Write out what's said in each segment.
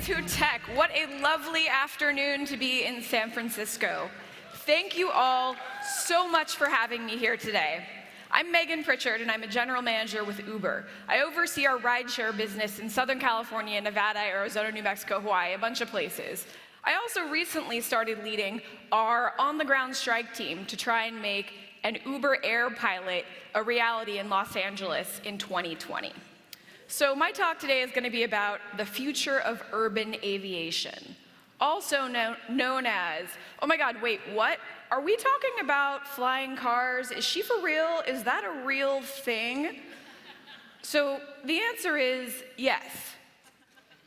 Kids Who Tech. What a lovely afternoon to be in San Francisco. Thank you all so much for having me here today. I'm Megan Prichard, and I'm a general manager with Uber. I oversee our rideshare business in Southern California, Nevada, Arizona, New Mexico, Hawaii, a bunch of places. I also recently started leading our on-the-ground strike team to try and make an Uber Air pilot a reality in Los Angeles in 2020. So my talk today is going to be about the future of urban aviation, also known as, oh my God, wait, what? Are we talking about flying cars? Is she for real? Is that a real thing? So the answer is yes.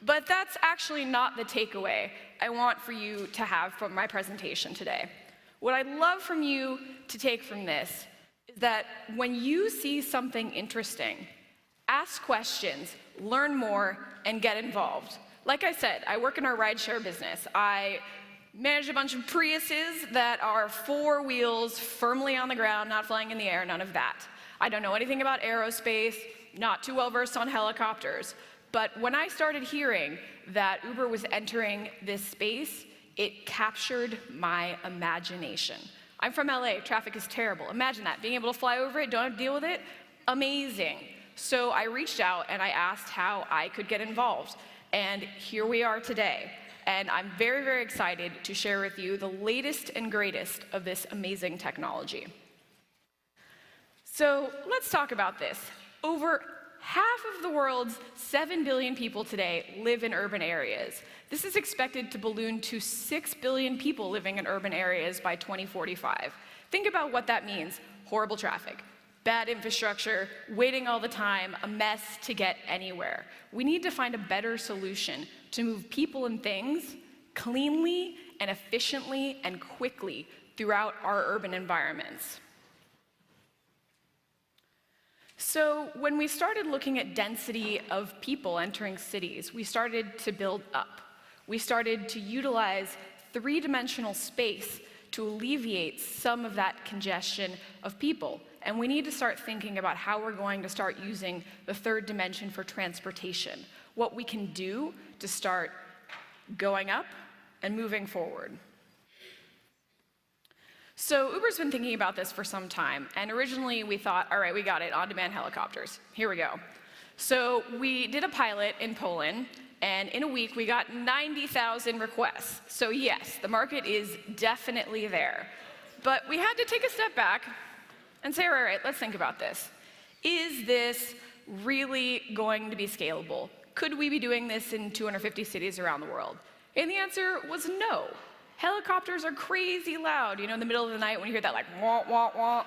But that's actually not the takeaway I want for you to have from my presentation today. What I'd love from you to take from this is that when you see something interesting, ask questions, learn more, and get involved. Like I said, I work in our rideshare business. I manage a bunch of Priuses that are 4 wheels firmly on the ground, not flying in the air, none of that. I don't know anything about aerospace, not too well versed on helicopters. But when I started hearing that Uber was entering this space, it captured my imagination. I'm from LA, traffic is terrible. Imagine that, being able to fly over it, don't have to deal with it, amazing. So I reached out and I asked how I could get involved. And here we are today. And I'm very, very excited to share with you the latest and greatest of this amazing technology. So let's talk about this. Over half of the world's 7 billion people today live in urban areas. This is expected to balloon to 6 billion people living in urban areas by 2045. Think about what that means. Horrible traffic, bad infrastructure, waiting all the time, a mess to get anywhere. We need to find a better solution to move people and things cleanly and efficiently and quickly throughout our urban environments. So when we started looking at density of people entering cities, we started to build up. We started to utilize 3-dimensional space to alleviate some of that congestion of people. And we need to start thinking about how we're going to start using the 3rd dimension for transportation, what we can do to start going up and moving forward. So Uber's been thinking about this for some time, and originally we thought, all right, we got it, on-demand helicopters. Here we go. So we did a pilot in Poland, and in a week we got 90,000 requests. So yes, the market is definitely there. But we had to take a step back and say, all right, let's think about this. Is this really going to be scalable? Could we be doing this in 250 cities around the world? And the answer was no. Helicopters are crazy loud, you know, in the middle of the night when you hear that like wah, wah, wah.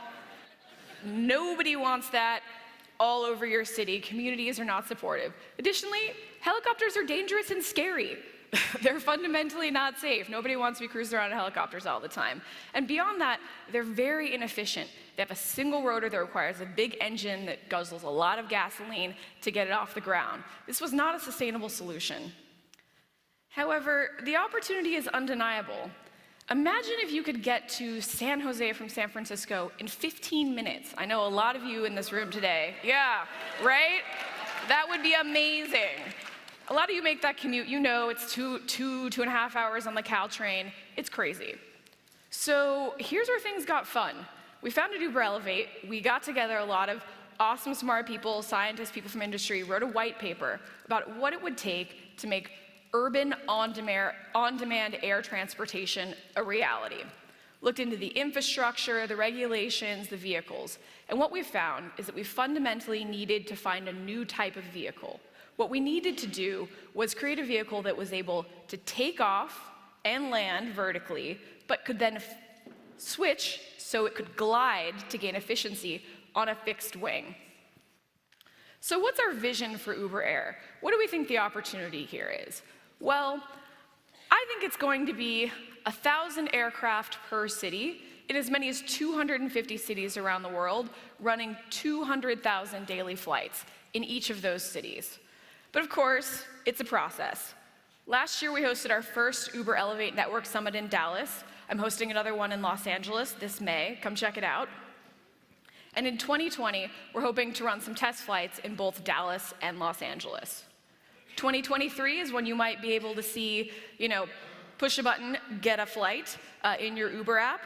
Nobody wants that all over your city. Communities are not supportive. Additionally, helicopters are dangerous and scary. They're fundamentally not safe. Nobody wants to be cruising around in helicopters all the time. And beyond that, they're very inefficient. They have a single rotor that requires a big engine that guzzles a lot of gasoline to get it off the ground. This was not a sustainable solution. However, the opportunity is undeniable. Imagine if you could get to San Jose from San Francisco in 15 minutes. I know a lot of you in this room today. Yeah, right? That would be amazing. A lot of you make that commute. You know it's 2.5 hours on the Caltrain. It's crazy. So here's where things got fun. We founded Uber Elevate. We got together a lot of awesome, smart people, scientists, people from industry, wrote a white paper about what it would take to make urban on-demand air transportation a reality. Looked into the infrastructure, the regulations, the vehicles. And what we found is that we fundamentally needed to find a new type of vehicle. What we needed to do was create a vehicle that was able to take off and land vertically, but could then switch so it could glide to gain efficiency on a fixed wing. So what's our vision for Uber Air? What do we think the opportunity here is? Well, I think it's going to be 1,000 aircraft per city in as many as 250 cities around the world, running 200,000 daily flights in each of those cities. But of course, it's a process. Last year, we hosted our first Uber Elevate Network Summit in Dallas. I'm hosting another one in Los Angeles this May. Come check it out. And in 2020, we're hoping to run some test flights in both Dallas and Los Angeles. 2023 is when you might be able to see, push a button, get a flight in your Uber app.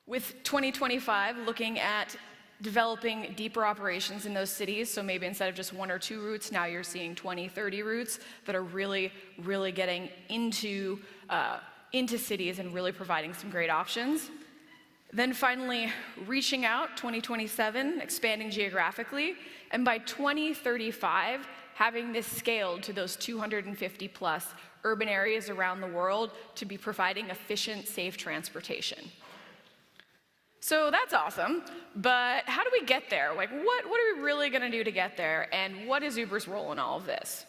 With 2025, looking at developing deeper operations in those cities, so maybe instead of just 1 or 2 routes, now you're seeing 20, 30 routes that are really, really getting into cities and really providing some great options. Then finally, reaching out, 2027, expanding geographically, and by 2035, having this scaled to those 250 plus urban areas around the world to be providing efficient, safe transportation. So that's awesome, but how do we get there? Like, what are we really gonna do to get there, and what is Uber's role in all of this?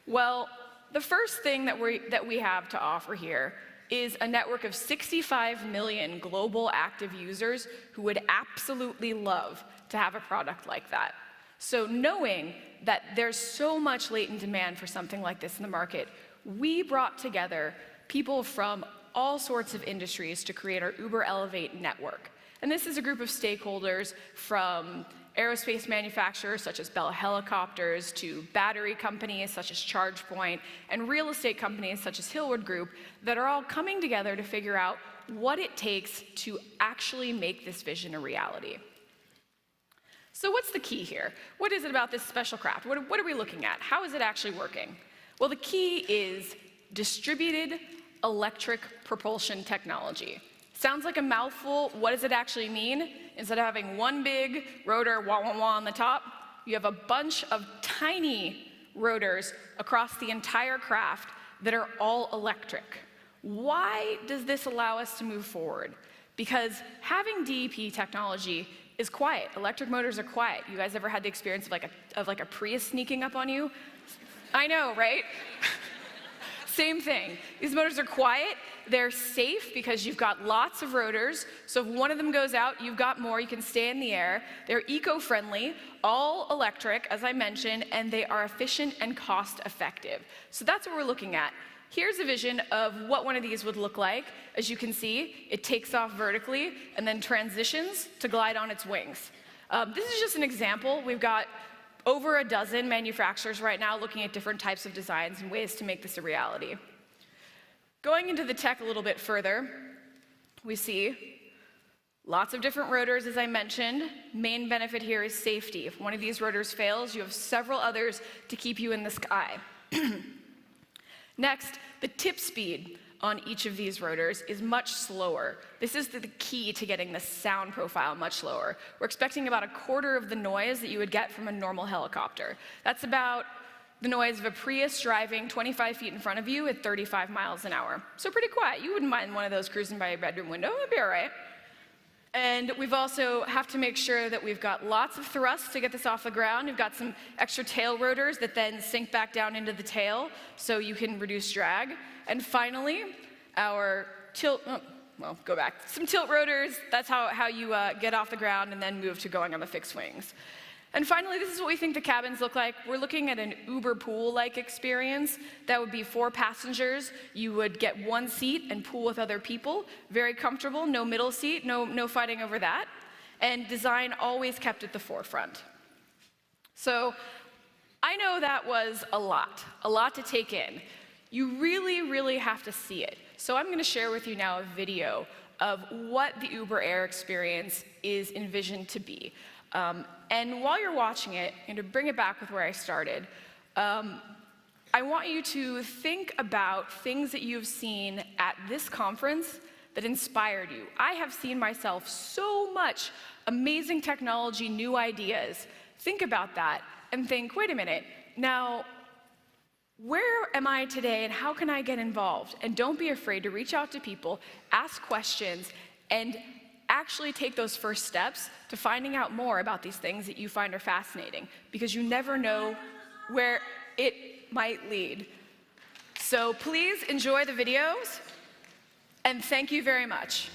Well, the first thing that we have to offer here is a network of 65 million global active users who would absolutely love to have a product like that. So knowing that there's so much latent demand for something like this in the market, we brought together people from all sorts of industries to create our Uber Elevate network. And this is a group of stakeholders from aerospace manufacturers such as Bell Helicopters to battery companies such as ChargePoint and real estate companies such as Hillwood Group that are all coming together to figure out what it takes to actually make this vision a reality. So what's the key here? What is it about this special craft? What are we looking at? How is it actually working? Well, the key is distributed electric propulsion technology. Sounds like a mouthful. What does it actually mean? Instead of having one big rotor, wah, wah, wah on the top, you have a bunch of tiny rotors across the entire craft that are all electric. Why does this allow us to move forward? Because having DEP technology is quiet. Electric motors are quiet. You guys ever had the experience of like a Prius sneaking up on you? I know, right? Same thing. These motors are quiet. They're safe because you've got lots of rotors. So if one of them goes out, you've got more. You can stay in the air. They're eco-friendly, all electric, as I mentioned, and they are efficient and cost-effective. So that's what we're looking at. Here's a vision of what one of these would look like. As you can see, it takes off vertically and then transitions to glide on its wings. This is just an example. We've got over a dozen manufacturers right now looking at different types of designs and ways to make this a reality. Going into the tech a little bit further, we see lots of different rotors, as I mentioned. Main benefit here is safety. If one of these rotors fails, you have several others to keep you in the sky. Next, the tip speed on each of these rotors is much slower. This is the key to getting the sound profile much lower. We're expecting about a quarter of the noise that you would get from a normal helicopter. That's about the noise of a Prius driving 25 feet in front of you at 35 miles an hour. So pretty quiet. You wouldn't mind one of those cruising by your bedroom window. It'd be all right. And we've also have to make sure that we've got lots of thrust to get this off the ground. We've got some extra tail rotors that then sink back down into the tail so you can reduce drag. And finally, our some tilt rotors. That's how you get off the ground and then move to going on the fixed wings. And finally, this is what we think the cabins look like. We're looking at an UberPool-like experience. That would be 4 passengers. You would get one seat and pool with other people. Very comfortable, no middle seat, no fighting over that. And design always kept at the forefront. So I know that was a lot to take in. You really, really have to see it. So I'm gonna share with you now a video of what the Uber Air experience is envisioned to be. And while you're watching it, and to bring it back with where I started, I want you to think about things that you've seen at this conference that inspired you. I have seen myself so much amazing technology, new ideas. Think about that and think, wait a minute, now, where am I today and how can I get involved? And don't be afraid to reach out to people, ask questions, and actually take those first steps to finding out more about these things that you find are fascinating, because you never know where it might lead. So please enjoy the videos, and thank you very much.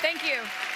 Thank you.